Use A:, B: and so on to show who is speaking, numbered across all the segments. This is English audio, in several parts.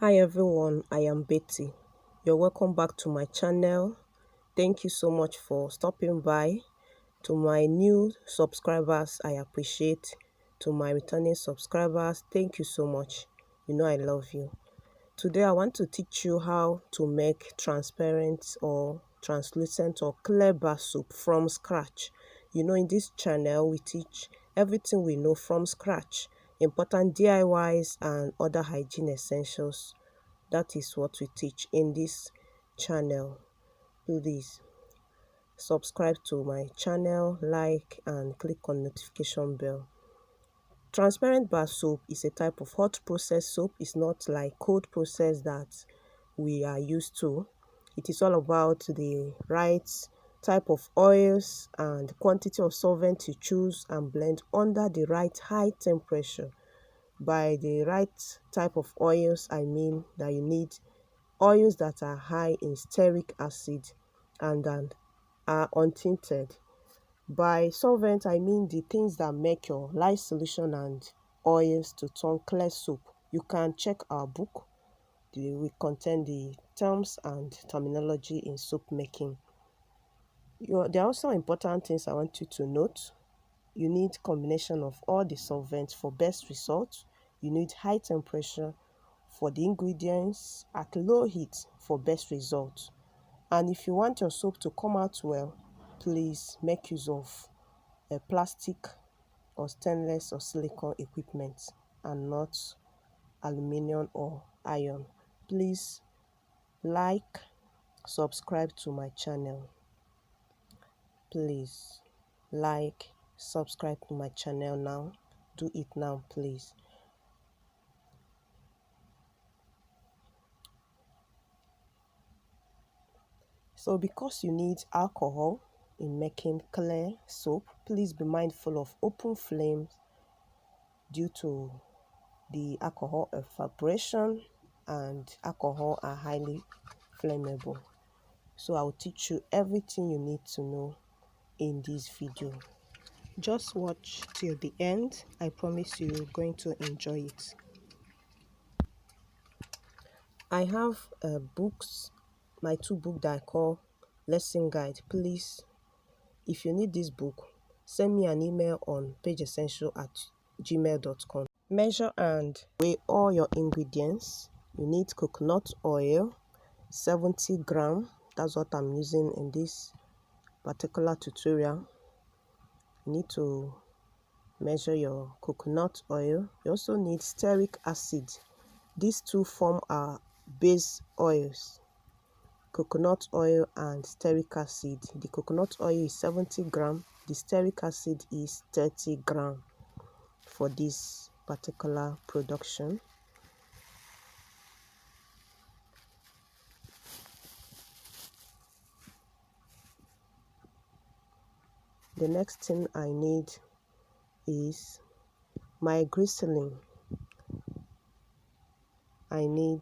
A: Hi everyone, I am Betty. You're welcome back to my channel. Thank you so much for stopping by. To my new subscribers, I appreciate. To my returning subscribers, thank you so much. You know I love you. Today I want to teach you how to make transparent or translucent or clear bar soap from scratch. You know, in this channel we teach everything we know from scratch, important DIYs and other hygiene essentials. That is what we teach in this channel. Please subscribe to my channel, like and click on notification bell. Transparent bar soap is a type of hot process soap. It's not like cold process that we are used to. It is all about the right type of oils and quantity of solvent to choose and blend under the right high temperature. By the right type of oils, I mean that you need oils that are high in stearic acid and are untinted. By solvent, I mean the things that make your light solution and oils to turn clear soap. You can check our book. We contain the terms and terminology in soap making. There are also important things I want you to note. You need combination of all the solvents for best results. You need high temperature for the ingredients at low heat for best results. And if you want your soap to come out well, please make use of a plastic or stainless or silicone equipment and not aluminum or iron. Please like, subscribe to my channel. Please like, subscribe to my channel now. Do it now, please. So because you need alcohol in making clear soap, please be mindful of open flames due to the alcohol evaporation, and alcohol are highly flammable. So I'll teach you everything you need to know in this video. Just watch till the end. I promise you're going to enjoy it. I have books, my two books that I call lesson guide. Please, if you need this book, send me an email on pageessential@gmail.com. Measure and weigh all your ingredients. You need coconut oil, 70 gram. That's what I'm using in this particular tutorial. You need to measure your coconut oil. You also need stearic acid. These two form our base oils, coconut oil and stearic acid. The coconut oil is 70 gram. The stearic acid is 30 gram for this particular production. The next thing I need is my glycerin. I need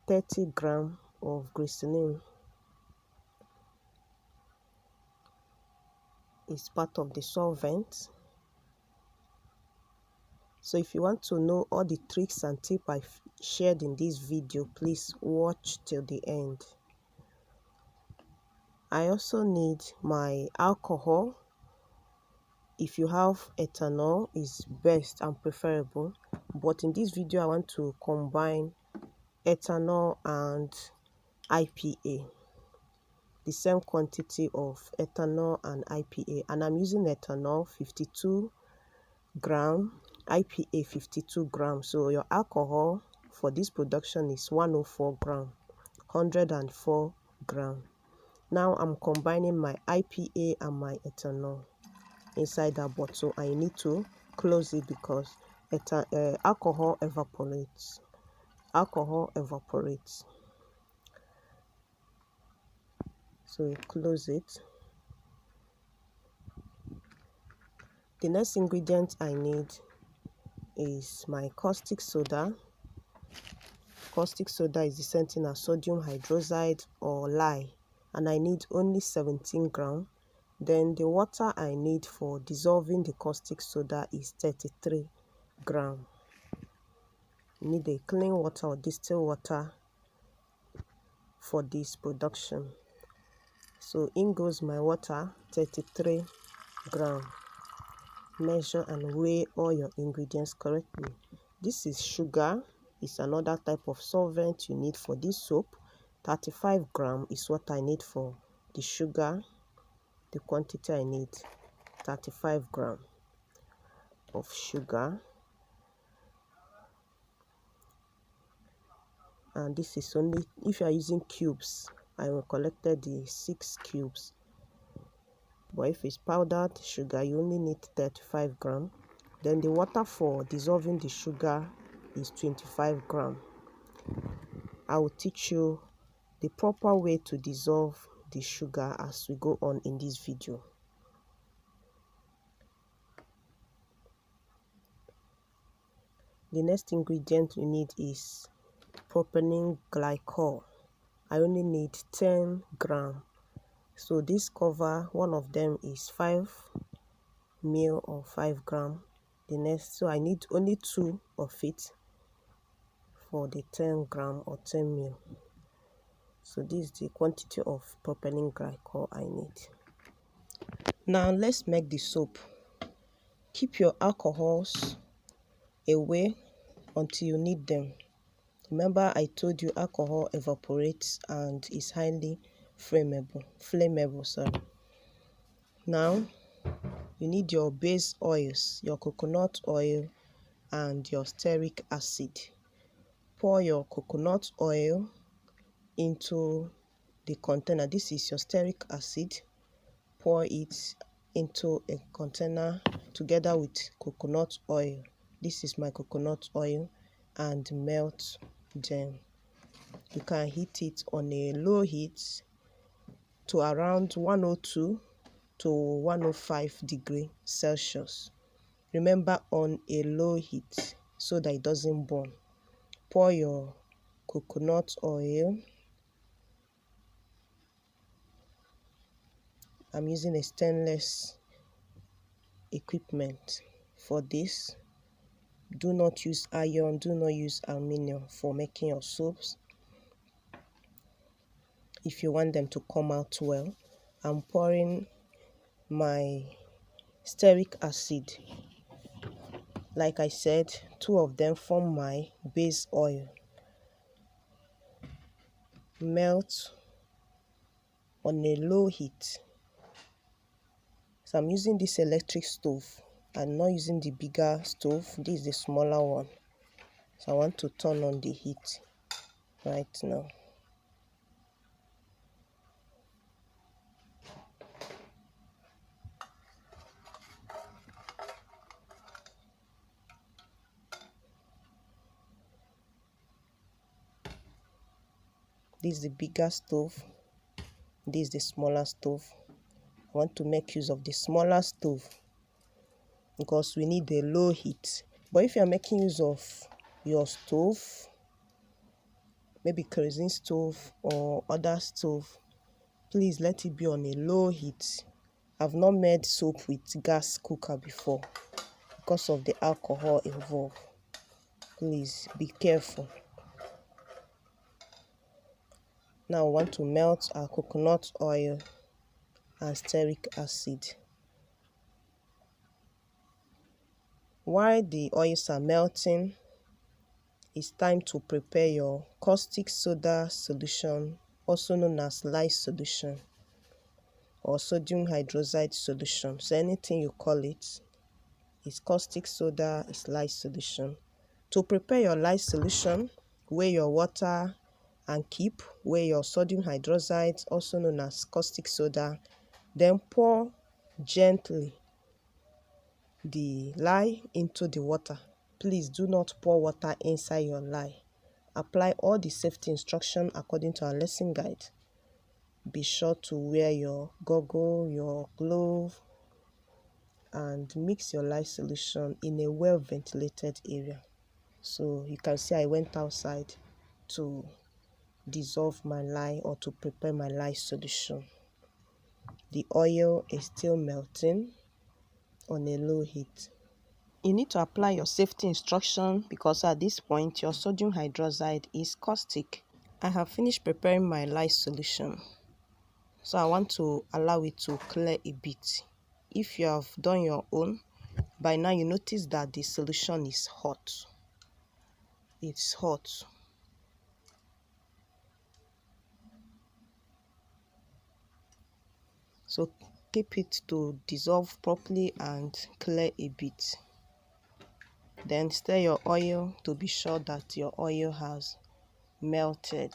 A: 30 gram of glycerin. It's part of the solvent. So if you want to know all the tricks and tips I've shared in this video, please watch till the end. I also need my alcohol. If you have ethanol, is best and preferable. But in this video, I want to combine ethanol and IPA. The same quantity of ethanol and IPA. And I'm using ethanol 52 gram, IPA 52 grams. So your alcohol for this production is 104 gram, 104 gram. Now I'm combining my IPA and my ethanol inside that bottle. I need to close it because alcohol evaporates. Alcohol evaporates. So you close it. The next ingredient I need is my caustic soda. Caustic soda is the same thing as sodium hydroxide or lye, and I need only 17 gram. Then the water I need for dissolving the caustic soda is 33 gram. You need a clean water or distilled water for this production. So in goes my water, 33 grams. Measure and weigh all your ingredients correctly. This is sugar. It's another type of solvent you need for this soap. 35 grams is what I need for the sugar. The quantity I need, 35 grams of sugar. And this is only if you are using cubes. I will collected the 6 cubes. But if it's powdered sugar, you only need 35 grams. Then the water for dissolving the sugar is 25 grams. I will teach you the proper way to dissolve the sugar as we go on in this video. The next ingredient you need is propylene glycol. I only need 10 grams. So this cover, one of them is 5 ml or 5 grams. The next, so I need only 2 of it for the 10 grams or 10 ml. So this is the quantity of propylene glycol I need. Now let's make the soap. Keep your alcohols away until you need them. Remember I told you alcohol evaporates and is highly flammable. Now you need your base oils, your coconut oil and your stearic acid. Pour your coconut oil into the container. This is your stearic acid. Pour it into a container together with coconut oil. This is my coconut oil, and melt them. You can heat it on a low heat to around 102 to 105 degrees Celsius. Remember, on a low heat so that it doesn't burn. Pour your coconut oil. I'm using a stainless equipment for this. Do not use iron, do not use aluminum for making your soaps if you want them to come out well. I'm pouring my stearic acid. Like I said, 2 of them form my base oil. Melt on a low heat. So I'm using this electric stove. I'm not using the bigger stove. This is the smaller one. So I want to turn on the heat right now. This is the bigger stove. This is the smaller stove. I want to make use of the smaller stove because we need a low heat. But if you are making use of your stove, maybe kerosene stove or other stove, please let it be on a low heat. I've not made soap with gas cooker before because of the alcohol involved. Please be careful. Now I want to melt our coconut oil and stearic acid. While the oils are melting, it's time to prepare your caustic soda solution, also known as lye solution or sodium hydroxide solution. So anything you call it, it's caustic soda, it's lye solution. To prepare your lye solution, weigh your water and weigh your sodium hydroxide, also known as caustic soda. Then pour gently the lye into the water. Please do not pour water inside your lye. Apply all the safety instructions according to our lesson guide. Be sure to wear your goggle, your glove, and mix your lye solution in a well ventilated area. So you can see I went outside to dissolve my lye or to prepare my lye solution. The oil is still melting on a low heat. You need to apply your safety instruction because at this point your sodium hydroxide is caustic. I have finished preparing my lye solution, so I want to allow it to clear a bit. If you have done your own, by now you notice that the solution is hot. It's hot. So keep it to dissolve properly and clear a bit. Then stir your oil to be sure that your oil has melted.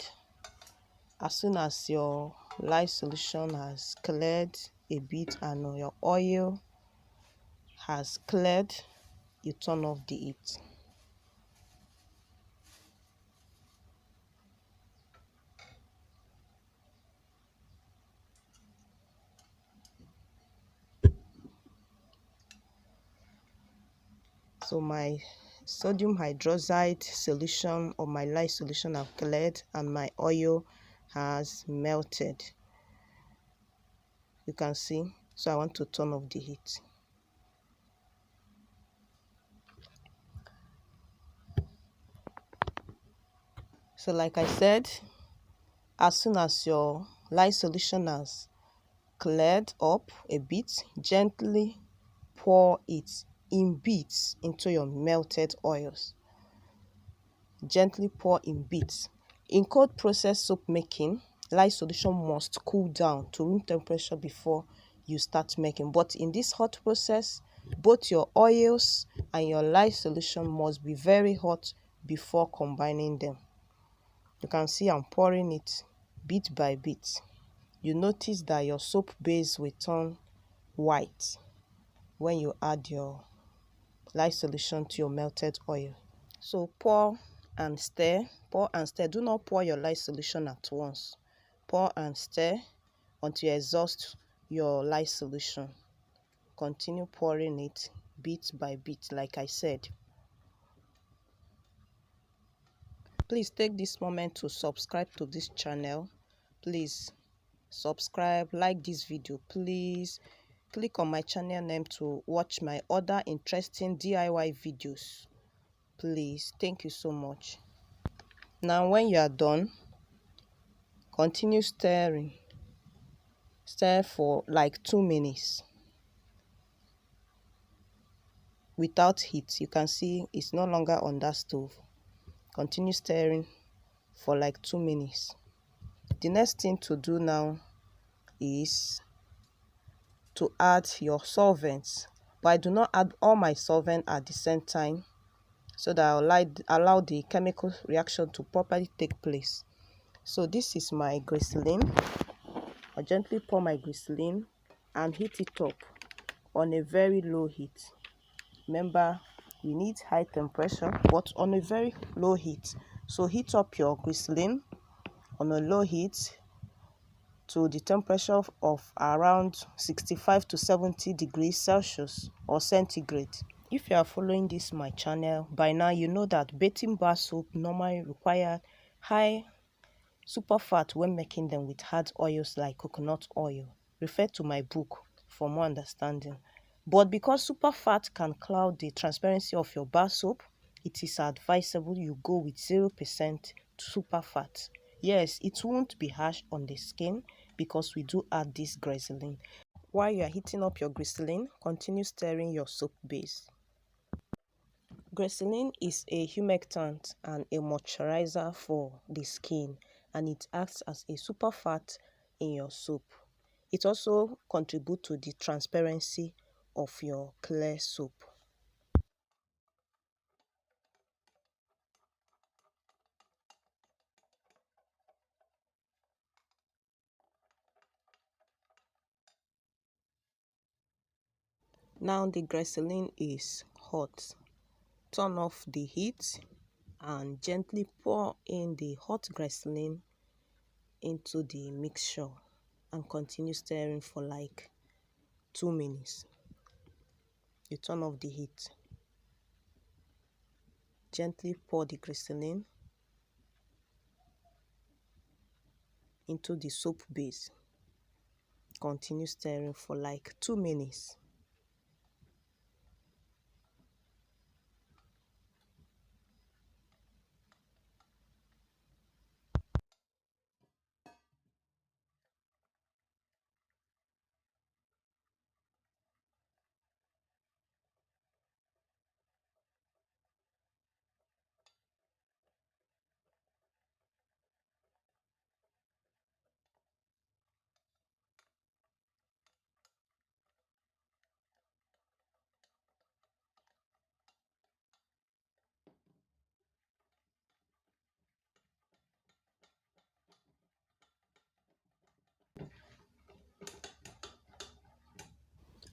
A: As soon as your lye solution has cleared a bit and your oil has cleared, you turn off the heat. So my sodium hydroxide solution or my lye solution have cleared and my oil has melted. You can see. So I want to turn off the heat. So like I said, as soon as your lye solution has cleared up a bit, gently pour it in bits into your melted oils. Gently pour in bits. In cold process soap making, lye solution must cool down to room temperature before you start making. But in this hot process, both your oils and your lye solution must be very hot before combining them. You can see I'm pouring it bit by bit. You notice that your soap base will turn white when you add your lye solution to your melted oil. So pour and stir, pour and stir. Do not pour your lye solution at once. Pour and stir until you exhaust your lye solution. Continue pouring it bit by bit, like I said. Please take this moment to subscribe to this channel. Please subscribe, like this video. Please click on my channel name to watch my other interesting DIY videos. Please, thank you so much. Now when you are done, continue stirring. Stir for like 2 minutes without heat. You can see it's no longer on that stove. Continue stirring for like 2 minutes. The next thing to do now is to add your solvents, but I do not add all my solvent at the same time so that I'll allow the chemical reaction to properly take place. So this is my glycerin. I gently pour my glycerin and heat it up on a very low heat. Remember, we need high temperature but on a very low heat. So heat up your glycerin on a low heat to the temperature of around 65 to 70 degrees Celsius or centigrade. If you are following this my channel, by now you know that bathing bar soap normally require high superfat when making them with hard oils like coconut oil. Refer to my book for more understanding. But because superfat can cloud the transparency of your bar soap, it is advisable you go with 0% superfat. Yes, it won't be harsh on the skin because we do add this glycerin. While you are heating up your glycerin, continue stirring your soap base. Glycerin is a humectant and a moisturizer for the skin, and it acts as a superfat in your soap. It also contributes to the transparency of your clear soap. Now the glycerin is hot. Turn off the heat and gently pour in the hot glycerin into the mixture and continue stirring for like 2 minutes. You turn off the heat. Gently pour the glycerin into the soap base. Continue stirring for like 2 minutes.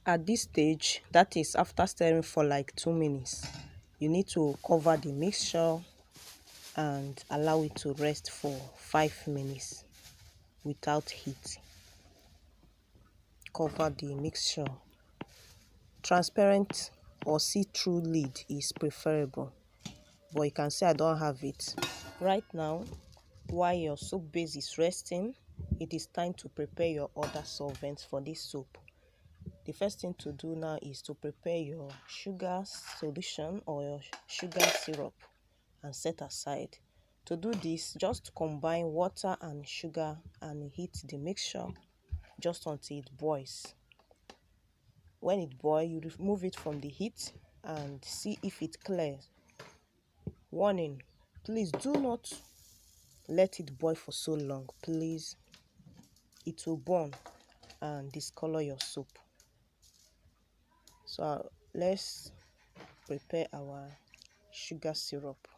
A: At this stage, that is after stirring for like 2 minutes, you need to cover the mixture and allow it to rest for 5 minutes without heat. Cover the mixture. Transparent or see-through lid is preferable, but you can see I don't have it. Right now, while your soap base is resting, it is time to prepare your other solvents for this soap. The first thing to do now is to prepare your sugar solution or your sugar syrup and set aside. To do this, just combine water and sugar and heat the mixture just until it boils. When it boils, you remove it from the heat and see if it clears. Warning, please do not let it boil for so long. Please, it will burn and discolor your soap. So let's prepare our sugar syrup.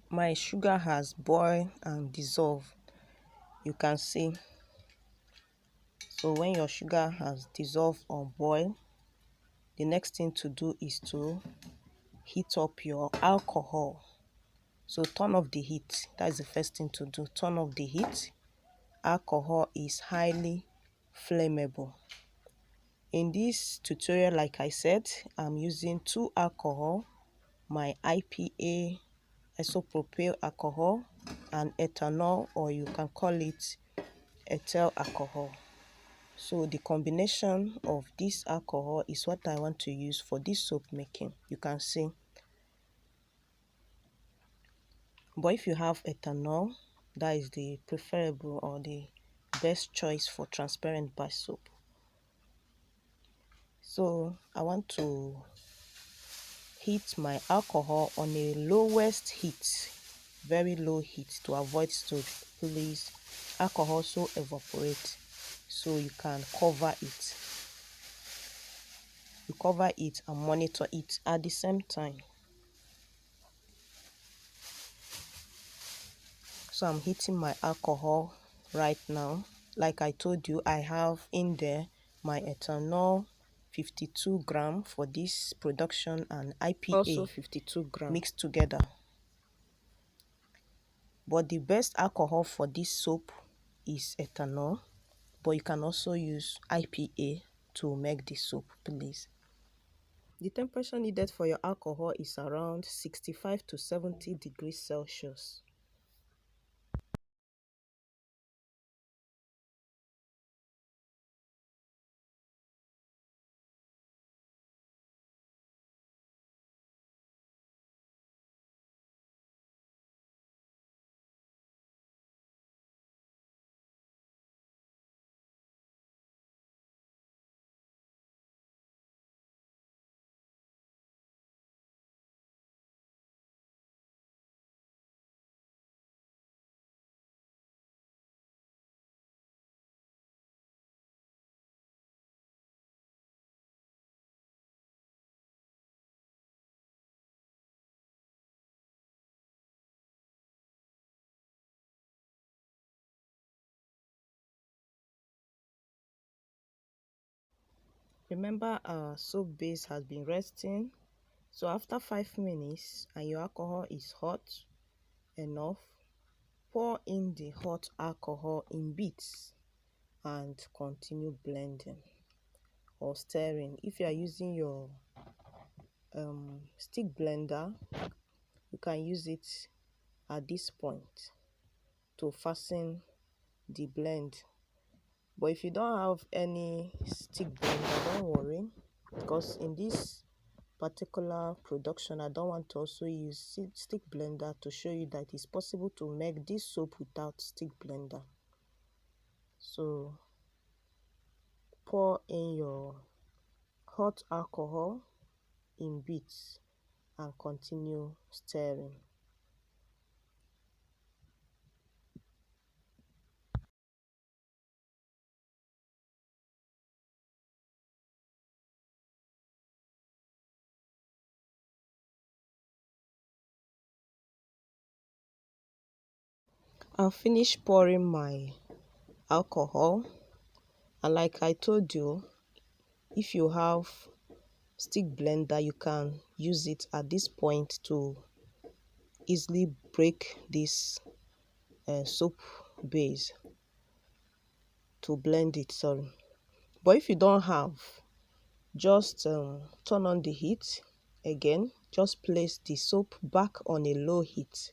A: My sugar has boiled and dissolved. You can see. So when your sugar has dissolved or boiled, the next thing to do is to heat up your alcohol. So turn off the heat. That's the first thing to do. Turn off the heat. Alcohol is highly flammable. In this tutorial, like I said, I'm using 2 alcohol, my IPA isopropyl alcohol and ethanol, or you can call it ethyl alcohol. So the combination of this alcohol is what I want to use for this soap making. You can see. But if you have ethanol, that is the preferable or the best choice for transparent bar soap. So I want to heat my alcohol on a lowest heat, very low heat, to avoid story. Please, alcohol so evaporate, so you can cover it. You cover it and monitor it at the same time. So I'm heating my alcohol right now. Like I told you, I have in there my ethanol 52 gram for this production and IPA also 52 gram mixed together. But the best alcohol for this soap is ethanol, but you can also use IPA to make the soap, please. The temperature needed for your alcohol is around 65 to 70 degrees Celsius. Remember, our soap base has been resting. So after 5 minutes and your alcohol is hot enough, pour in the hot alcohol in bits and continue blending or stirring. If you are using your stick blender, you can use it at this point to fasten the blend. But if you don't have any stick blender, don't worry, because in this particular production I don't want to also use stick blender to show you that it's possible to make this soap without stick blender. So pour in your hot alcohol in bits and continue stirring. I'll finish pouring my alcohol, and like I told you, if you have stick blender you can use it at this point to easily break this soap base, to blend it, sorry. But if you don't have, just turn on the heat again, just place the soap back on a low heat,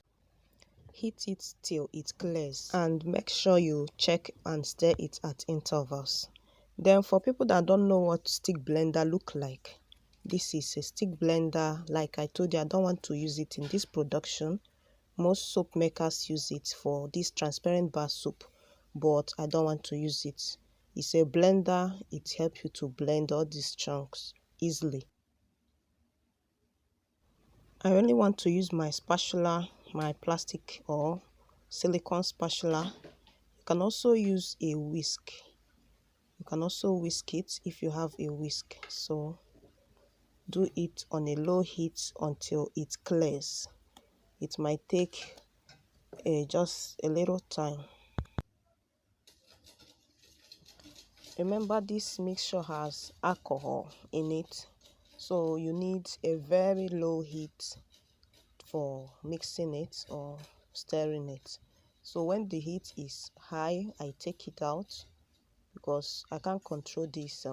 A: heat it till it clears, and make sure you check and stir it at intervals. Then for people that don't know what stick blender look like, this is a stick blender. Like I told you, I don't want to use it in this production. Most soap makers use it for this transparent bar soap, but I don't want to use it. It's a blender. It helps you to blend all these chunks easily. I only want to use my spatula, my plastic or silicone spatula. You can also use a whisk. You can also whisk it if you have a whisk. So do it on a low heat until it clears. It might take just a little time. Remember, this mixture has alcohol in it, so you need a very low heat for mixing it or stirring it. So when the heat is high, I take it out because I can't control this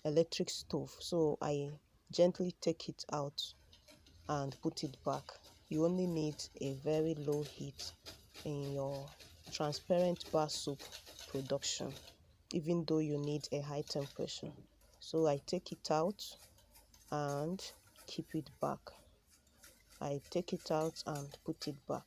A: electric stove, so I gently take it out and put it back. You only need a very low heat in your transparent bar soap production, even though you need a high temperature. So I take it out and keep it back. I take it out and put it back.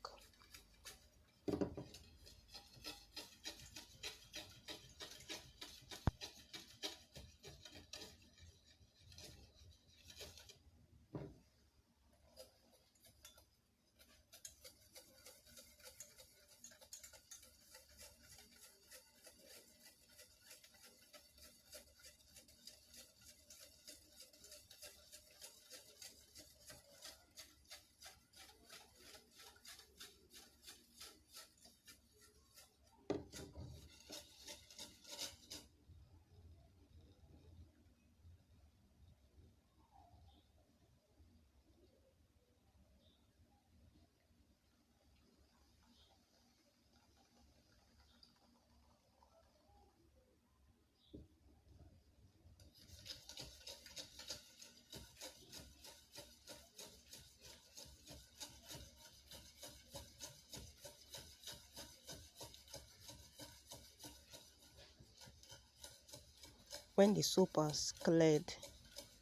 A: When the soap has cleared,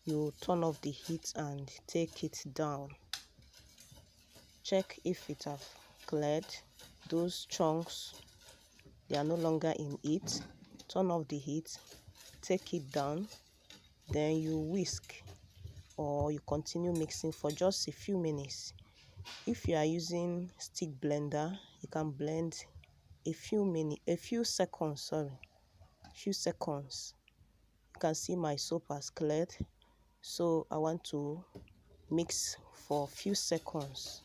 A: you turn off the heat and take it down. Check if it has cleared. Those chunks, they are no longer in it. Turn off the heat, take it down, then you whisk or you continue mixing for just a few minutes. If you are using stick blender, you can blend a few seconds. You can see my soap has cleared, so I want to mix for a few seconds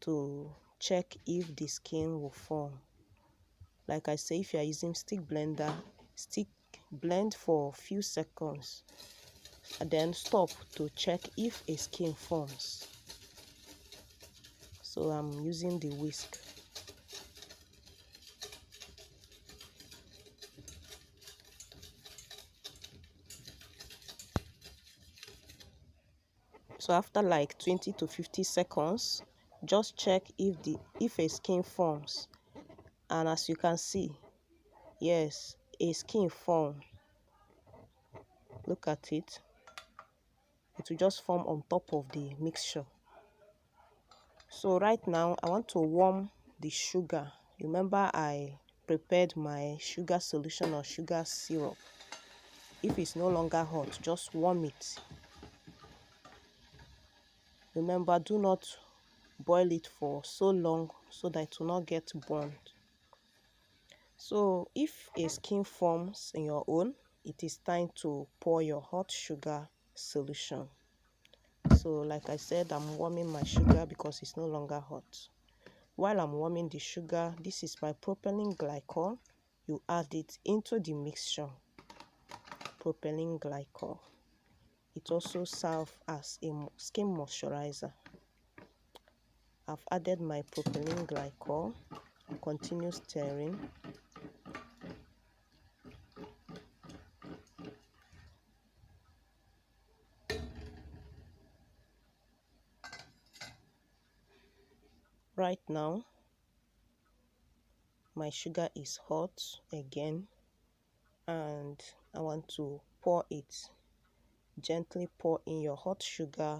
A: to check if the skin will form. Like I say, if you are using stick blender, blend for a few seconds and then stop to check if a skin forms. So I'm using the whisk. So after like 20 to 50 seconds, just check if a skin forms. And as you can see, yes, a skin form. Look at it. It will just form on top of the mixture. So right now I want to warm the sugar. Remember I prepared my sugar solution or sugar syrup. If it's no longer hot, just warm it. Remember, do not boil it for so long so that it will not get burnt. So if a skin forms in your own, it is time to pour your hot sugar solution. So like I said, I'm warming my sugar because it's no longer hot. While I'm warming the sugar, this is my propylene glycol. You add it into the mixture. Propylene glycol. It also serves as a skin moisturizer. I've added my propylene glycol. Continue stirring. Right now, my sugar is hot again, and I want to pour it. Gently pour in your hot sugar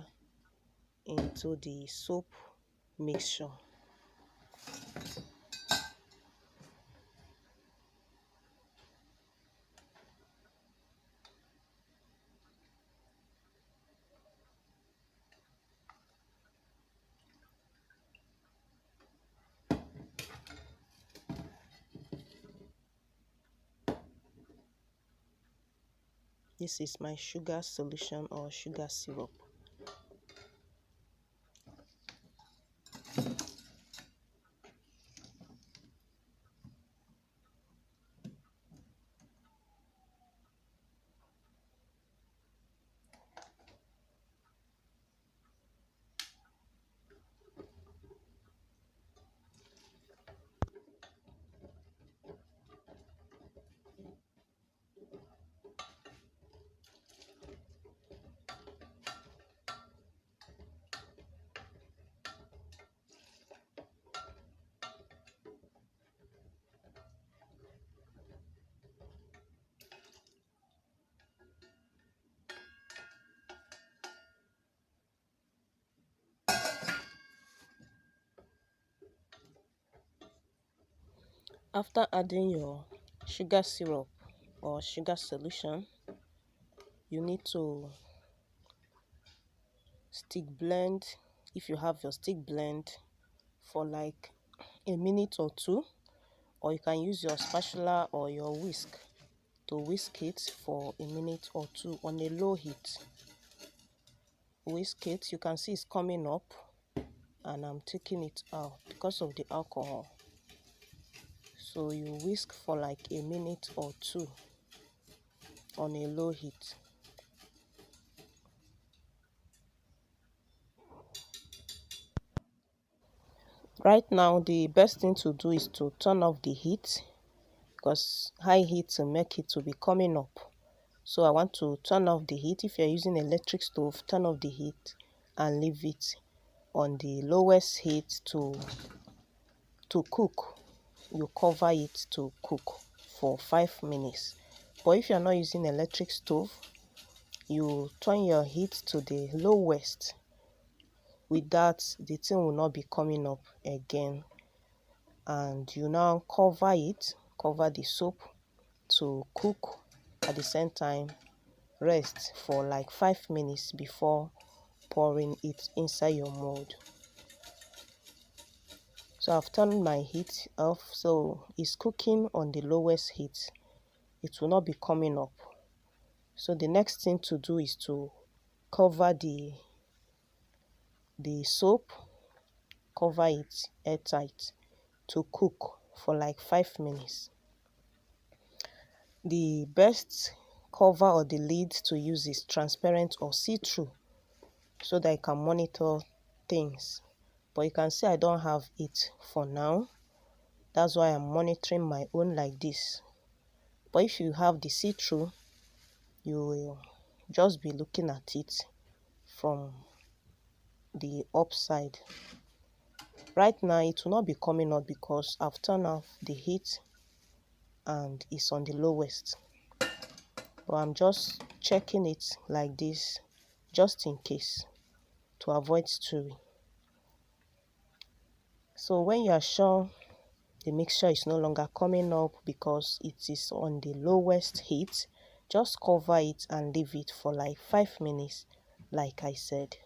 A: into the soap mixture. This is my sugar solution or sugar syrup. After adding your sugar syrup or sugar solution, you need to stick blend, if you have your stick blend, for like a minute or two, or you can use your spatula or your whisk to whisk it for a minute or two on a low heat. Whisk it, you can see it's coming up, and I'm taking it out because of the alcohol. So you whisk for like a minute or two on a low heat. Right now, the best thing to do is to turn off the heat, because high heat will make it to be coming up. So I want to turn off the heat. If you're using electric stove, turn off the heat and leave it on the lowest heat to cook. You cover it to cook for 5 minutes. But if you're not using electric stove, you turn your heat to the lowest. With that, the thing will not be coming up again. And you now cover it, cover the soap to cook. At the same time, rest for like 5 minutes before pouring it inside your mold. So I've turned my heat off, so it's cooking on the lowest heat. It will not be coming up. So the next thing to do is to cover the soap, cover it airtight to cook for like 5 minutes. The best cover or the lid to use is transparent or see-through, so that you can monitor things. But you can see I don't have it for now. That's why I'm monitoring my own like this. But if you have the see-through, you will just be looking at it from the upside. Right now it will not be coming out because I've turned off the heat and it's on the lowest, but I'm just checking it like this just in case, to avoid stirring. So when you are sure the mixture is no longer coming up because it is on the lowest heat, just cover it and leave it for like 5 minutes. Like I said,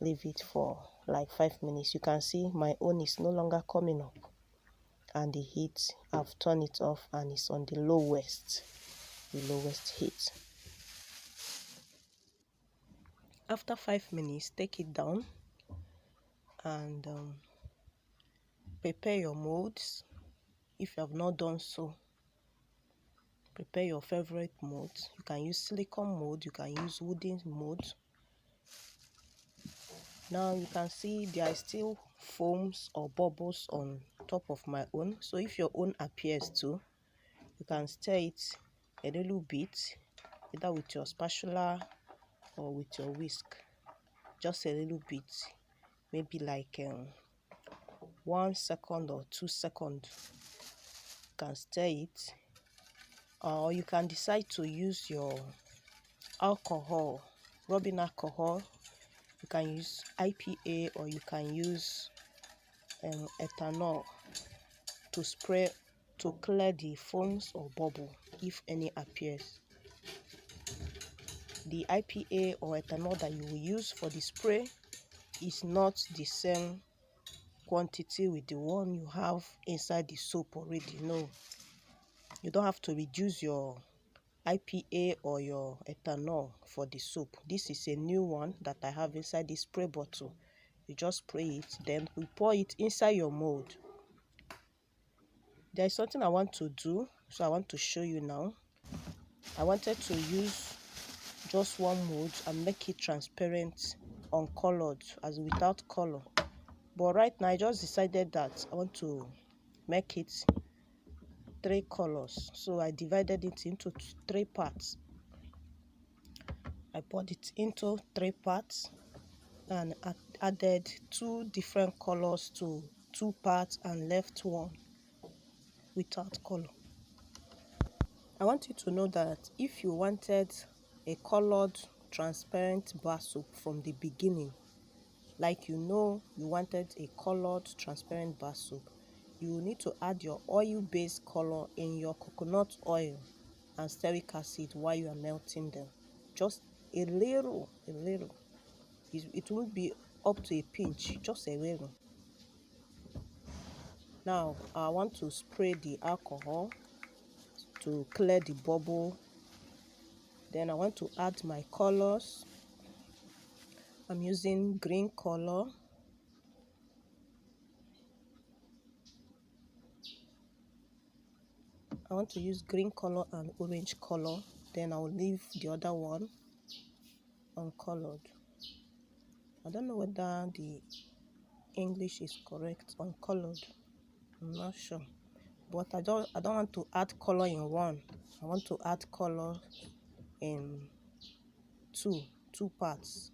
A: leave it for like 5 minutes. You can see my own is no longer coming up and the heat, I've turned it off and it's on the lowest heat. After 5 minutes, take it down and prepare your molds. If you have not done so, prepare your favorite molds. You can use silicone mold, you can use wooden mold. Now you can see there are still foams or bubbles on top of my own. So if your own appears too, you can stir it a little bit, either with your spatula or with your whisk. Just a little bit, maybe like 1 second or 2 seconds. You can stir it, or you can decide to use your alcohol, rubbing alcohol. You can use IPA or you can use ethanol to spray to clear the foams or bubble if any appears. The IPA or ethanol that you will use for the spray is not the same quantity with the one you have inside the soap already. No, you don't have to reduce your IPA or your ethanol for the soap. This is a new one that I have inside the spray bottle. You just spray it, then we pour it inside your mold. There is something I want to do, so I want to show you now. I wanted to use just one mold and make it transparent, uncolored, as without color. But right now I just decided that I want to make it 3 colors, so I divided it into 3 parts. I poured it into 3 parts and added 2 different colors to 2 parts and left one without color. I want you to know that if you wanted a colored transparent bar soap from the beginning, like you wanted a colored transparent bar soap, you will need to add your oil-based color in your coconut oil and stearic acid while you are melting them. Just a little. It won't be up to a pinch, just a little. Now I want to spray the alcohol to clear the bubble. Then I want to add my colors. I'm using green color, I want to use green color and orange color. Then I'll leave the other one uncolored. I don't know whether the English is correct, uncolored. I'm not sure. But I don't want to add color in one. I want to add color in two parts.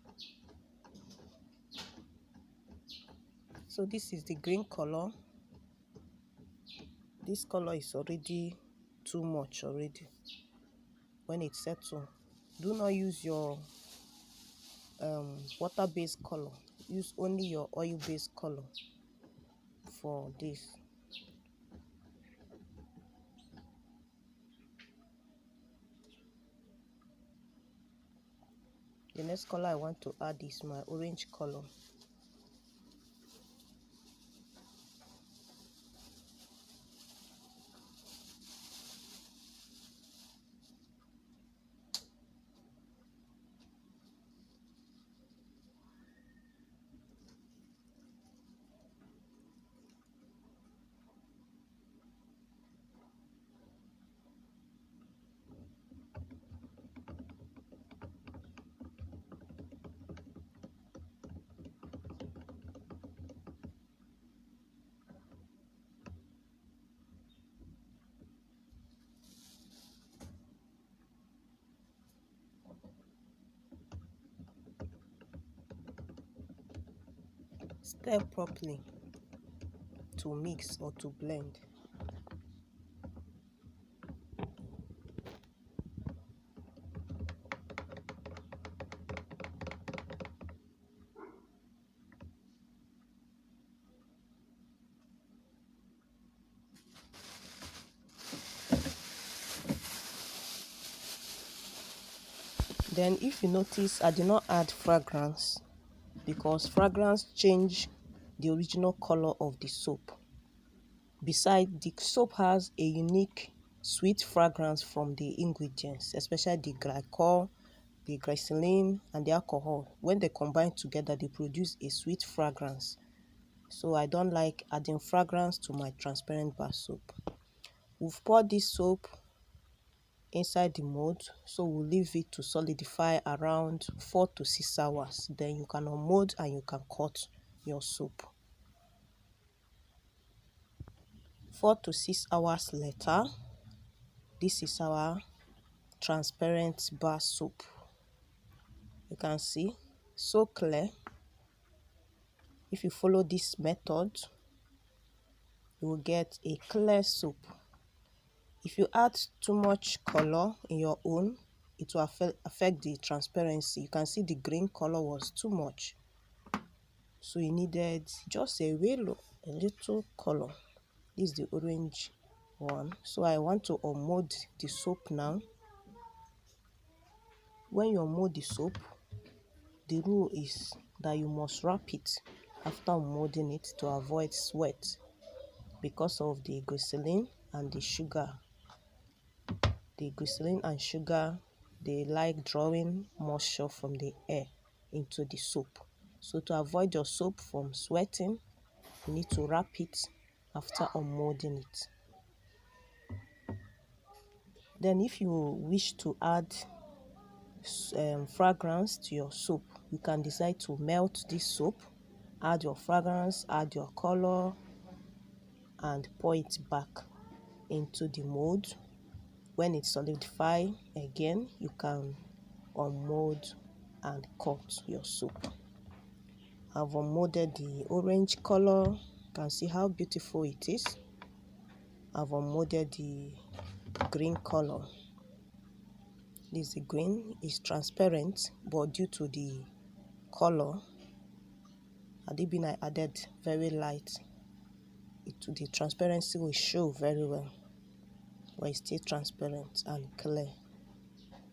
A: So this is the green color. This color is already too much already. When it settles, do not use your water-based color. Use only your oil-based color for this. The next color I want to add is my orange color. Stir properly to mix or to blend. Then if you notice, I did not add fragrance because fragrance change the original color of the soap. Besides, the soap has a unique sweet fragrance from the ingredients, especially the glycol, the glycerin, and the alcohol. When they combine together, they produce a sweet fragrance. So I don't like adding fragrance to my transparent bar soap. We've poured this soap inside the mold, so we'll leave it to solidify around 4 to 6 hours. Then you can unmold and you can cut your soap. 4 to 6 hours later, this is our transparent bar soap. You can see, so clear. If you follow this method, you will get a clear soap. If you add too much color in your own, it will affect the transparency. You can see the green color was too much, so you needed just a little color. This is the orange one. So I want to unmold the soap now. When you unmold the soap, the rule is that you must wrap it after unmolding it to avoid sweat because of the glycerin and the sugar. The glycerin and sugar, they like drawing moisture from the air into the soap. So to avoid your soap from sweating, you need to wrap it after unmolding it. Then if you wish to add fragrance to your soap, you can decide to melt this soap, add your fragrance, add your color, and pour it back into the mold. When it solidifies again, you can unmold and cut your soap. I've unmolded the orange color. You can see how beautiful it is. I've unmolded the green color. This is the green. It's transparent, but due to the color, I added very light. The transparency will show very well, but it's still transparent and clear.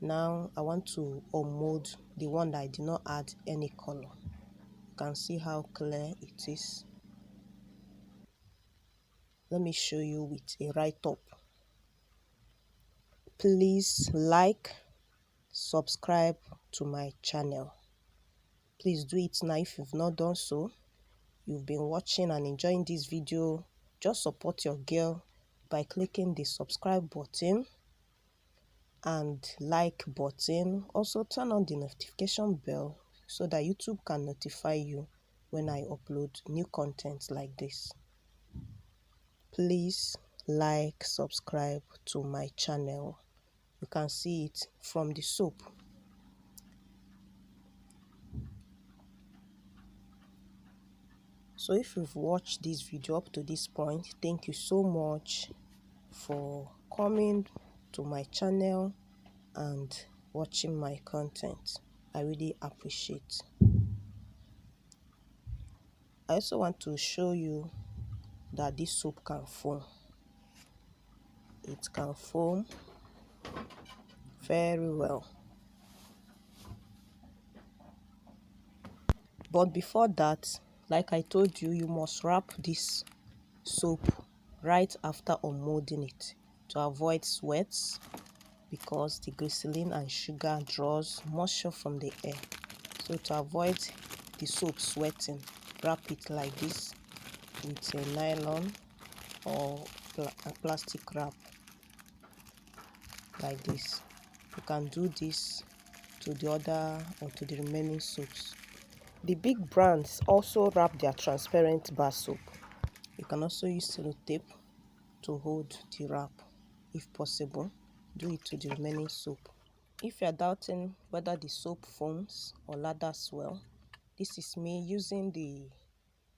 A: Now I want to unmold the one that I did not add any color. You can see how clear it is. Let me show you with a write-up. Please like, subscribe to my channel. Please do it now if you've not done so. You've been watching and enjoying this video. Just support your girl by clicking the subscribe button and like button. Also turn on the notification bell so that YouTube can notify you when I upload new content like this. Please like, subscribe to my channel. You can see it from the soap. So if you've watched this video up to this point, thank you so much for coming to my channel and watching my content. I really appreciate. I also want to show you that this soap can foam. It can foam very well. But before that, like I told you, you must wrap this soap right after unmolding it to avoid sweats, because the glycerin and sugar draws moisture from the air. So to avoid the soap sweating, wrap it like this with a nylon or a plastic wrap like this. You can do this to the other or to the remaining soaps. The big brands also wrap their transparent bar soap. You can also use sellotape to hold the wrap if possible. Do it to the remaining soap. If you are doubting whether the soap foams or lathers well, this is me using the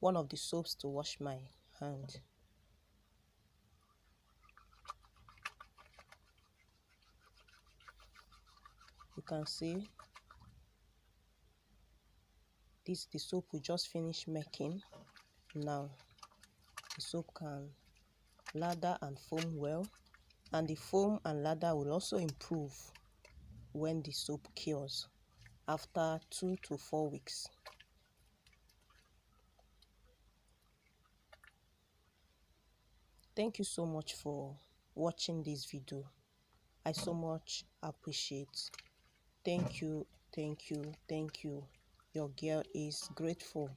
A: one of the soaps to wash my hand. You can see this the soap we just finished making. Now the soap can lather and foam well, and the foam and lather will also improve when the soap cures after 2 to 4 weeks. Thank you so much for watching this video. I so much appreciate. Thank you, thank you, thank you. Your girl is grateful.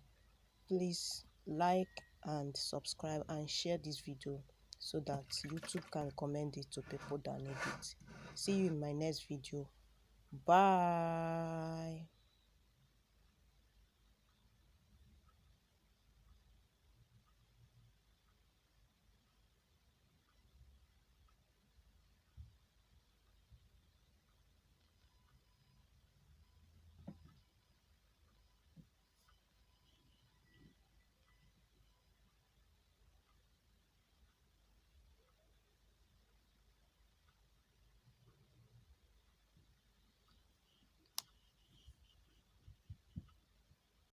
A: Please like and subscribe and share this video so that YouTube can recommend it to people that need it. See you in my next video. Bye.